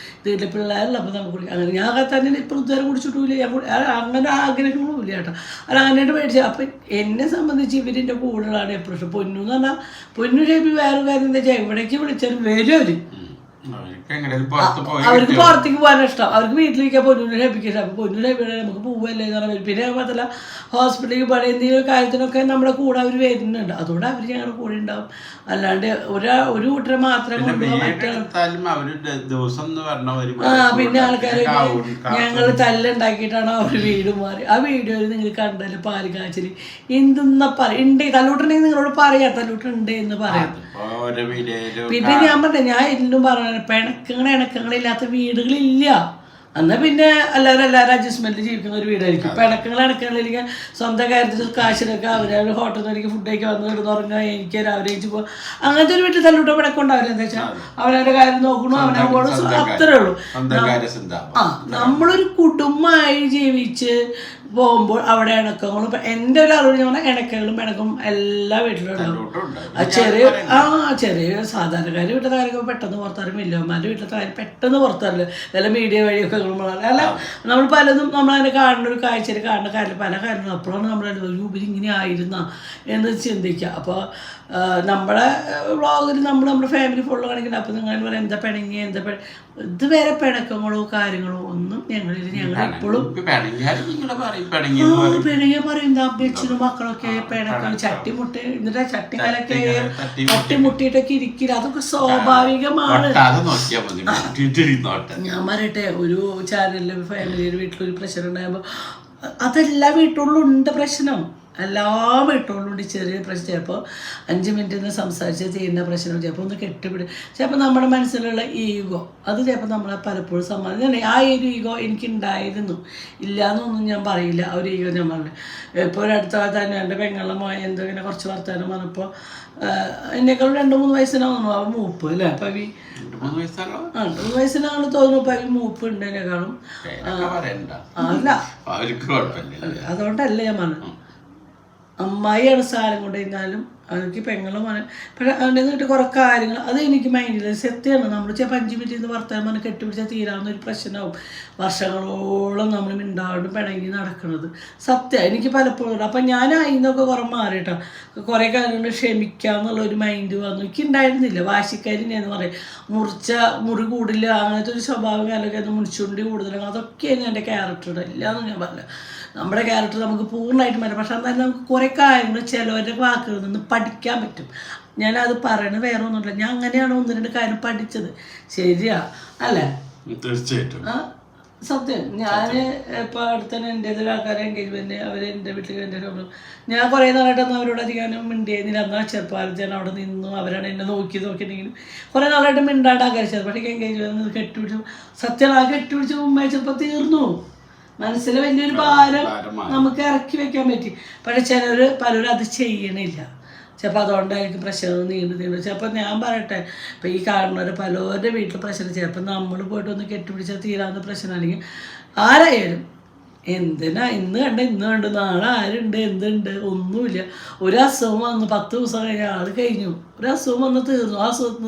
ഇതില്ല. പിള്ളേരുള്ളപ്പോൾ നമുക്ക് കുടിക്കാം. അങ്ങനെ ഞാൻ തന്നെ ഇപ്പോൾ ഇതുവരെ കുടിച്ചിട്ടില്ല. ഞാൻ അങ്ങനെ ആഗ്രഹങ്ങളൊന്നുമില്ല കേട്ടോ. അത് അങ്ങനെയായിട്ട് മേടിച്ചാൽ അപ്പം എന്നെ സംബന്ധിച്ച് ഇവരിൻ്റെ കൂടുതലാണ് എപ്പോഴും. പൊന്നു എന്ന് പറഞ്ഞാൽ പൊന്നു ഷേപ്പി വേറെ കാര്യം എന്താ വെച്ചാൽ എവിടേക്ക് വിളിച്ചാലും വരും അവർ. അവർക്ക് പുറത്തേക്ക് പോകാൻ ഇഷ്ടം, അവർക്ക് വീട്ടിലിരിക്കാൻ പൊന്നു ഷേപ്പിക്കാൻ ഇഷ്ടം. അപ്പോൾ പൊന്നു ഷേപ്പിയുടെ നമുക്ക് പോവല്ലേ എന്ന് പറഞ്ഞാൽ പിന്നെ മാത്രമല്ല ഹോസ്പിറ്റലിലേക്ക് പോകണം എന്തെങ്കിലും കാര്യത്തിനൊക്കെ നമ്മുടെ കൂടെ അവർ വരുന്നുണ്ട്. അതുകൊണ്ട് അവർ ഞങ്ങളുടെ കൂടെ ഉണ്ടാവും. അല്ലാണ്ട് ഒരു കൂട്ടരെ മാത്രം കൊണ്ടുപോകാൻ പിന്നെ ആൾക്കാർ ഞങ്ങൾ തല്ലുണ്ടാക്കിയിട്ടാണ് അവർ വീട് മാറി. ആ വീഡിയോയിൽ നിങ്ങൾ കണ്ടല്ലോ പാല് കാച്ചൽ എന്തെന്നാ ഉണ്ട്. തല്ലൂട്ടുണ്ടെങ്കിൽ നിങ്ങളോട് പറയാം തല്ലൂട്ടുണ്ട് എന്ന് പറയാം. പിന്നെ ഞാൻ പറഞ്ഞ ഞാൻ എല്ലാം പറഞ്ഞു ഇണക്കങ്ങളില്ലാത്ത വീടുകളില്ല. എന്നാൽ പിന്നെ എല്ലാവരും അഡ്ജസ്റ്റ്മെൻറ്റ് ജീവിക്കുന്ന ഒരു വീടായിരിക്കും. ഇണക്കങ്ങളിലേക്ക് സ്വന്തം കാര്യത്തിൽ കാശിനൊക്കെ അവരവർ ഹോട്ടലിൽ നിന്ന് ഫുഡ് കഴിക്കാൻ വന്ന് കിടന്നുറങ്ങുക, എനിക്ക് രാവിലെ കഴിച്ച് പോകുക. അങ്ങനത്തെ ഒരു വീട്ടിൽ തല്ലൂട്ടോ പിണക്കുണ്ടാവില്ല. എന്താ വെച്ചാൽ അവനവൻ്റെ കാര്യം നോക്കണു, അവനെ പോകണം, അത്രേ ഉള്ളൂ. നമ്മളൊരു കുടുംബമായി ജീവിച്ച് പോകുമ്പോൾ അവിടെ ഇണക്കങ്ങളും എൻ്റെ ഒരു അറിവ് ഞാൻ പറഞ്ഞാൽ ഇണക്കങ്ങളും പിണക്കും എല്ലാ വീട്ടിലും ഉണ്ടാവും. ചെറിയ സാധാരണക്കാരുടെ വീട്ടിലത്തെ കാര്യമൊക്കെ പെട്ടെന്ന് പുറത്തറിയും, വലിയമ്മമാരുടെ വീട്ടിലത്തെ കാര്യം പെട്ടെന്ന് പുറത്തറില്ല. വല്ല മീഡിയ വഴിയൊക്കെ അല്ല നമ്മൾ പലതും നമ്മളതിനെ കാണുന്ന ഒരു കാഴ്ചയിൽ കാണുന്ന കാര്യം പല കാര്യങ്ങളും അപ്പോഴാണ് നമ്മൾ ഇങ്ങനെ ആയിരുന്ന എന്ന് ചിന്തിക്കുക. അപ്പോൾ നമ്മുടെ വ്ളോഗിൽ നമ്മുടെ ഫാമിലി ഫുള്ള് കാണിക്കുന്നത്. അപ്പോൾ നിങ്ങൾ പറയാം എന്താ പിണങ്ങി ഇതുവരെ പിണക്കങ്ങളോ കാര്യങ്ങളോ ഒന്നും ഞങ്ങളെപ്പോഴും പിണങ്ങിയ പറയുന്നത് അമ്മച്ചനും മക്കളൊക്കെ പിണക്കം ചട്ടിമുട്ടി എന്നിട്ട് ചട്ടിക്കാലൊക്കെ തട്ടിമുട്ടിയിട്ടൊക്കെ ഇരിക്കില്ല. അതൊക്കെ സ്വാഭാവികമാണ്. ഞാൻ പറയട്ടെ, ഒരു ചാനലിൽ ഫാമിലിയുടെ വീട്ടിലൊരു പ്രശ്നം ഉണ്ടാകുമ്പോൾ അതെല്ലാ വീട്ടുകളിലും ഉണ്ട് പ്രശ്നം. എല്ലാ വീട്ടുകളിലുണ്ട് ചെറിയ പ്രശ്നം. ചിലപ്പോൾ 5 മിനിറ്റിൽ നിന്ന് സംസാരിച്ച് ചെയ്യുന്ന പ്രശ്നം ചിലപ്പോൾ ഒന്ന് കെട്ടിപ്പിടി, ചിലപ്പോൾ നമ്മുടെ മനസ്സിലുള്ള ഈഗോ അത് ചിലപ്പോൾ നമ്മളെ പലപ്പോഴും സമ്മതിച്ചു. ആ ഒരു ഈഗോ എനിക്കുണ്ടായിരുന്നു, ഇല്ല എന്നൊന്നും ഞാൻ പറയില്ല. ആ ഒരു ഈഗോ ഞാൻ പറഞ്ഞു. ഇപ്പോൾ ഒരു അടുത്ത കാലത്ത് തന്നെ എൻ്റെ പെങ്ങളുടെ മോൻ എന്തോ ഇങ്ങനെ കുറച്ച് വർത്തമാനം പറഞ്ഞപ്പോൾ എന്നെക്കാളും 2-3 വയസ്സിനാവുന്നു അവൻ മൂപ്പ് അല്ലേ. പവി 2-3 വയസ്സിനാണ് തോന്നുന്നു. പവി മൂപ്പ് ഉണ്ട് എന്നെക്കാളും. അല്ല അതുകൊണ്ടല്ല ഞാൻ പറഞ്ഞു. അമ്മായിയാണ് സാധനം കൊണ്ട് കഴിഞ്ഞാലും എനിക്ക് പെങ്ങളും പക്ഷെ അവൻ്റെ വീട്ടിൽ കുറേ കാര്യങ്ങൾ അത് എനിക്ക് മൈൻഡിൽ സത്യമാണ്. നമ്മൾ ചിലപ്പോൾ 5 മിനിറ്റ് നിന്ന് വർത്തമാനം പറഞ്ഞ് കെട്ടിപ്പിടിച്ചാൽ തീരാവുന്ന ഒരു പ്രശ്നമാവും. വർഷങ്ങളോളം നമ്മൾ മിണ്ടാണ്ട് പിണങ്ങി നടക്കുന്നത് സത്യം എനിക്ക് പലപ്പോഴും. അപ്പം ഞാൻ അതിന്നൊക്കെ കുറേ മാറിയിട്ടോ. കുറേ കാര്യങ്ങൾ ക്ഷമിക്കാമെന്നുള്ളൊരു മൈൻഡ് വന്നു. എനിക്കുണ്ടായിരുന്നില്ല. വാശിക്കാരിനെന്ന് പറയും, മുറി കൂടില്ല അങ്ങനത്തെ ഒരു സ്വഭാവം കാലമൊക്കെ ഒന്ന് മുടിച്ചുണ്ടി കൂടുതലാണ്. അതൊക്കെയാണ് എൻ്റെ ക്യാരക്ടർ. ഇല്ലയെന്ന് ഞാൻ പറഞ്ഞില്ല. നമ്മുടെ ക്യാരക്ടർ നമുക്ക് പൂർണ്ണമായിട്ടും വരാം. പക്ഷെ എന്നാലും നമുക്ക് കുറേ കാര്യങ്ങൾ ചിലവരുടെ വാക്കുകളിൽ നിന്ന് പഠിക്കാൻ പറ്റും. ഞാനത് പറയണത് വേറെ ഒന്നുമില്ല. ഞാൻ അങ്ങനെയാണ് 1-2 കാര്യം പഠിച്ചത്. ശരിയാ അല്ലേ? തീർച്ചയായിട്ടും സത്യം. ഞാൻ ഇപ്പോൾ അടുത്തന്നെ എൻ്റെ ഇതിൽ ആൾക്കാരെ എൻഗേജ്മെൻറ്റ് അവർ എൻ്റെ വീട്ടിൽ എൻ്റെ ഞാൻ കുറേ നാളായിട്ടൊന്നും അവരോട് അധികം മിണ്ടിയിരുന്നില്ല. എന്നാൽ ചെറുപ്പകാലത്ത് ഞാൻ അവിടെ നിന്നു. അവരാണ് എന്നെ നോക്കിയിട്ടുണ്ടെങ്കിലും കുറേ നാളായിട്ട് മിണ്ടാണ്ട് ആഗ്രഹിച്ചത്. പക്ഷേ എൻഗേജ്മെൻറ്റ് കെട്ടിപ്പിടിച്ചു. സത്യം ആ കെട്ടിപ്പിടിച്ച് മുമ്പേ ചിലപ്പോൾ തീർന്നു. മനസ്സിൽ വലിയൊരു ഭാരം നമുക്ക് ഇറക്കി വെക്കാൻ പറ്റി. പക്ഷെ പലരും അത് ചെയ്യണില്ല. ചിലപ്പോൾ അതുകൊണ്ടായിരിക്കും പ്രശ്നം നീണ്ടു. ചിലപ്പോൾ ഞാൻ പറയട്ടെ, ഇപ്പം ഈ കാണുന്നവർ പലരുടെ വീട്ടിൽ പ്രശ്നം ചിലപ്പോൾ നമ്മൾ പോയിട്ടൊന്ന് കെട്ടിപ്പിടിച്ചാൽ തീരാവുന്ന പ്രശ്നം. അല്ലെങ്കിൽ ആരായാലും എന്തിനാ ഇന്ന് കണ്ട് നാളെ ആരുണ്ട് എന്തുണ്ട് ഒന്നുമില്ല. ഒരു അസുഖം വന്നു 10 ദിവസം കഴിഞ്ഞാൽ ആൾ കഴിഞ്ഞു. ഒരു അസുഖം വന്ന് തീർന്നു. ആ അസുഖത്തിന്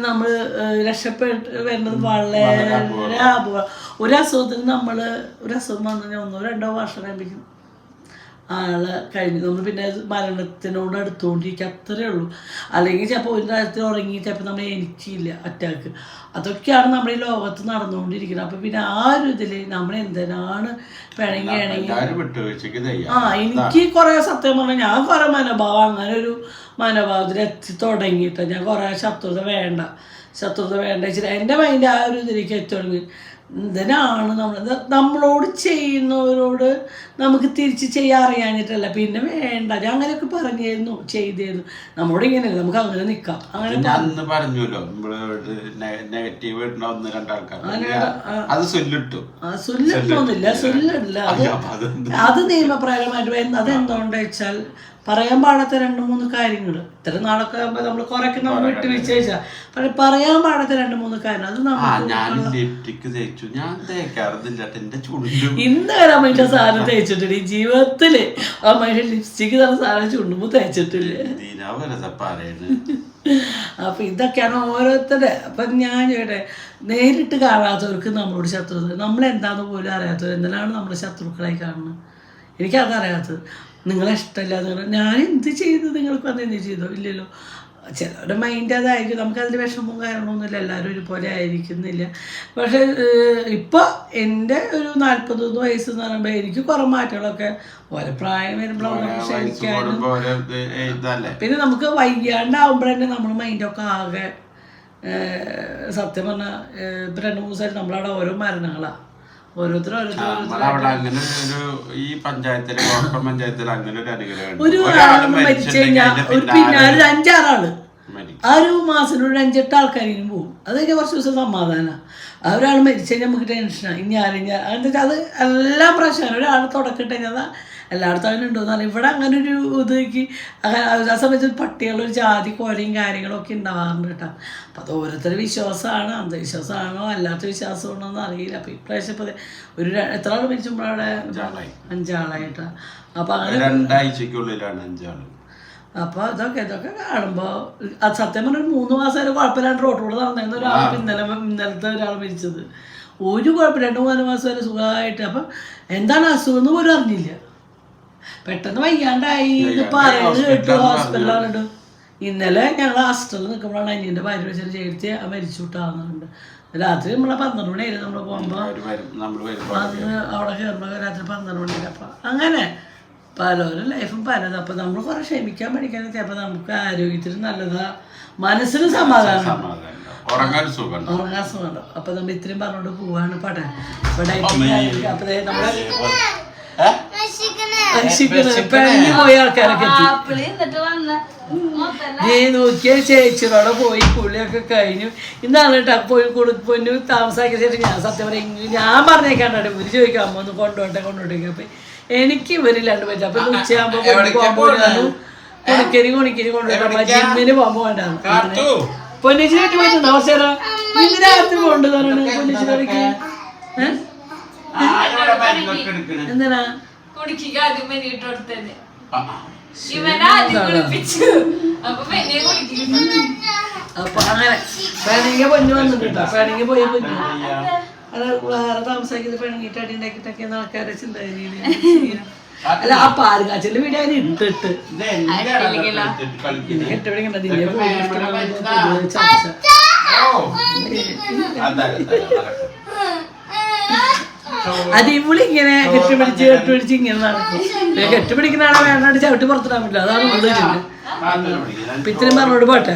നമ്മൾ രക്ഷപ്പെട്ട് വരുന്നത് വളരെ അപൂർവം. ഒരു അസുഖത്തിന് ഒരു അസുഖം വന്നു കഴിഞ്ഞാൽ 1-2 വർഷം കഴിയുമ്പോഴേക്കും ആള് കഴിഞ്ഞു. നമ്മൾ പിന്നെ മരണത്തിനോട് അടുത്തുകൊണ്ടിരിക്കുക അത്രയേ ഉള്ളൂ. അല്ലെങ്കിൽ ചിലപ്പോൾ ഒരു കാര്യത്തിൽ ഉറങ്ങി ചിലപ്പോൾ നമ്മൾ എനിക്കില്ല അറ്റാക്ക്. അതൊക്കെയാണ് നമ്മുടെ ഈ ലോകത്ത് നടന്നുകൊണ്ടിരിക്കുന്നത്. അപ്പം പിന്നെ ആ ഒരു ഇതിൽ നമ്മൾ എന്തിനാണ് പിണങ്ങിയാണെങ്കിൽ എനിക്ക് കുറേ സത്യം പറഞ്ഞാൽ ഞാൻ കുറേ മനോഭാവം അങ്ങനെ ഒരു മനോഭാവത്തിൽ എത്തി തുടങ്ങിയിട്ട് ഞാൻ കുറേ ശത്രുത വേണ്ട വെച്ചിട്ട് എൻ്റെ മൈൻഡ് ആ ഒരു ഇതിലേക്ക് എത്തി തുടങ്ങി. ഇതിനാണ് നമ്മളോട് ചെയ്യുന്നവരോട് നമുക്ക് തിരിച്ച് ചെയ്യാൻ അറിയാഞ്ഞിട്ടല്ല, പിന്നെ വേണ്ട. ഞാൻ അങ്ങനെയൊക്കെ പറഞ്ഞിരുന്നു, ചെയ്തിരുന്നു. നമ്മളോട് ഇങ്ങനെയല്ല, നമുക്ക് അങ്ങനെ നിൽക്കാം. അങ്ങനെ പറഞ്ഞല്ലോ നെഗറ്റീവ് സുല്ലിട്ടൊന്നുമില്ല. അത് നിയമപ്രകാരമായിട്ട് അതെന്തുകൊണ്ടെന്ന് വെച്ചാൽ പറയാൻ പാടാത്ത 2-3 കാര്യങ്ങൾ. ഇത്ര നാളൊക്കെ ആകുമ്പോൾ നമ്മൾ കുറേയൊക്കെ നമ്മൾ വിട്ട് വിശേഷിച്ചാൽ പക്ഷെ പറയാൻ പാടാത്ത 2-3 കാര്യങ്ങൾ അത് ഇന്ന് വരെ അമ്മയുടെ സാധനം തേച്ചിട്ടില്ല. ഈ ജീവിതത്തില് അമ്മയുടെ ലിപ്സ്റ്റിക്ക് തന്നെ സാധനം ചുണ്ടുമ്പോൾ തേച്ചിട്ടില്ലേ. അപ്പൊ ഇതൊക്കെയാണ് ഓരോരുത്തരുടെ. അപ്പം ഞാൻ ചോട്ടെ, നേരിട്ട് കാണാത്തവർക്ക് നമ്മളോട് ശത്രുത, നമ്മളെന്താന്ന് പോലും അറിയാത്തവർ എന്തിനാണ് നമ്മുടെ ശത്രുക്കളായി കാണുന്നത്? എനിക്കതറിയാത്തത്. നിങ്ങളെ ഇഷ്ടമില്ല ഞാൻ എന്ത് ചെയ്തു, നിങ്ങൾക്ക് വന്ന് എന്ത് ചെയ്തോ ഇല്ലല്ലോ. ചിലരുടെ മൈൻഡ് അതായിരിക്കും. നമുക്കതിൽ വിഷമവും കാരണമൊന്നുമില്ല, എല്ലാവരും ഒരുപോലെ ആയിരിക്കുന്നില്ല. പക്ഷെ ഇപ്പോൾ എൻ്റെ ഒരു 41 വയസ്സ് എന്ന് പറയുമ്പോൾ എനിക്ക് കുറേ മാറ്റങ്ങളൊക്കെ ഓരോ പ്രായം വരുമ്പോഴാണ് ക്ഷമിക്കാനും. പിന്നെ നമുക്ക് വയ്യാണ്ടാവുമ്പോഴന്നെ നമ്മുടെ മൈൻഡൊക്കെ ആകെ സത്യം പറഞ്ഞാൽ ഇപ്പം 2-3 ദിവസമായിട്ട് നമ്മളവിടെ ഓരോ മരണങ്ങളാണ്. ഒരു മരിച്ചു കഴിഞ്ഞാൽ പിന്നെ ഒരു 5-6 ആള് ആ ഒരു മാസം ഒരു 5-8 ആൾക്കാരിനും പോകും. അത് കഴിഞ്ഞാൽ കുറച്ച് ദിവസം സമാധാനമാണ്. ഒരാൾ മരിച്ചു കഴിഞ്ഞാൽ നമുക്ക് ടെൻഷനാണ്. ഇനി ആരും എന്താ വെച്ചാൽ അത് എല്ലാം പ്രശ്നമാണ്. ഒരാൾ തുടക്കിട്ട് കഴിഞ്ഞാൽ എല്ലായിടത്തും അങ്ങനെ ഉണ്ടോയെന്ന് അറിയാം. ഇവിടെ അങ്ങനെ ഒരു ഇതേക്ക് ആ സമയത്ത് പട്ടികളൊരു ജാതി കോലയും കാര്യങ്ങളൊക്കെ ഉണ്ടാവാറുണ്ട് കേട്ടോ. അപ്പോൾ അത് ഓരോരുത്തരുടെ വിശ്വാസമാണ്, അന്ധവിശ്വാസമാണോ അല്ലാത്ത വിശ്വാസമാണോ എന്ന് അറിയില്ല. അപ്പോൾ ഇപ്രാവശ്യം ഇപ്പോൾ ഒരു എത്ര ആൾ മരിച്ചുമ്പോഴവിടെ 5 ആളായിട്ടാണ്. അപ്പോൾ അങ്ങനെ 2 ആഴ്ചക്കുള്ളിലാണ് 5 ആള്. അപ്പോൾ ഇതൊക്കെ കാണുമ്പോൾ അത് സത്യം പറഞ്ഞാൽ 3 മാസം വരെ കുഴപ്പമില്ലാണ്ട് റോട്ടിലൂടെ നടന്നിരുന്ന ഒരാൾ ഇന്നലത്തെ ഒരാൾ മരിച്ചത്. ഒരു കുഴപ്പമില്ല, 2-3 മാസം വരെ സുഖമായിട്ട്. അപ്പം എന്താണ് അസുഖം എന്ന് പോലും അറിഞ്ഞില്ല. പെട്ടെന്ന് വയ്യാണ്ടായി പറയുന്നത് കേട്ടു, ഹോസ്പിറ്റലിലാണ്. ഇന്നലെ ഞങ്ങൾ ഹോസ്റ്റലിൽ നിൽക്കുമ്പോഴാണ് അനിയൻ്റെ ഭാര്യ വെച്ചാൽ ചേർത്തി മരിച്ചു വിട്ടാകുന്നുണ്ട്. രാത്രി നമ്മളെ 12 മണിയായിരുന്നു നമ്മൾ പോകുമ്പോൾ അന്ന് അവിടെ കയറുമ്പോൾ രാത്രി 12 മണിയായിരുന്നു. അപ്പം അങ്ങനെ പലരും ലൈഫും പലതും. അപ്പം നമ്മൾ കുറേ ക്ഷമിക്കാൻ പഠിക്കാൻ ചിലപ്പോൾ നമുക്ക് ആരോഗ്യത്തിന് നല്ലതാ, മനസ്സിന് സമാധാനം, ഉറങ്ങാൻ സുഖമുണ്ടോ. അപ്പം നമ്മൾ ഇത്രയും പറഞ്ഞുകൊണ്ട് പോവാണ് പടം. ഇവിടെ അപ്പം നമ്മളെ പെണ്ണു പോയ ആൾക്കാരൊക്കെ നോക്കിയ ചേച്ചിയോടെ പോയി കുളിയൊക്കെ കഴിഞ്ഞു. ഇന്നാണ് കേട്ടോ പോയി പൊന്നു താമസാക്കിയ ശേഷം ഞാൻ സത്യം പറയും ഞാൻ പറഞ്ഞേക്കാണ്ടോ ഇവര് ചോദിക്കാം അമ്മ ഒന്ന് കൊണ്ടോട്ടെ. അപ്പൊ എനിക്ക് ഇവരില്ലാണ്ട് പറ്റും. അപ്പൊ ഉച്ചയാകുമ്പോ കുണിക്കരി കൊണ്ടുപോയി ജിമ്മിന് പോകുമ്പോ വേണ്ടായിരുന്നു. പൊന്നിച്ചിനായിട്ട് പോയിട്ടുണ്ടോ അവസരം? ഇന്ന് രാത്രി കൊണ്ടു തരണം പൊന്നിച്ചിലേക്ക്. എന്തിനാ അപ്പൊ അങ്ങനെ പെണിങ്ങ പൊന്നു വന്നിട്ടുണ്ടോ? പെണിങ്ങ പോയ പൊന്നു അത് വേറെ താമസാക്കിയത് പെണുങ്ങിട്ട് അടി ഉണ്ടാക്കിയിട്ടൊക്കെ ആൾക്കാരെ ചിന്താഗതിയില്. അല്ല ആ പാലുകാച്ചിന്റെ വീഡിയോ അതിന് ഇട്ടിട്ട് കെട്ടുപിടിക്കണ്ട ചർച്ച. അത് ഇവളിങ്ങനെ കെട്ടുപിടിച്ച് ഇങ്ങനെ നടക്കും. കെട്ടുപിടിക്കുന്ന ആളെ വേണ്ടാണ്ട് ചവിട്ടി പുറത്തിടാൻ പറ്റില്ല. അതാണ് ഉള്ളത്. ഇത്രയും പറഞ്ഞോട് പോട്ടെ.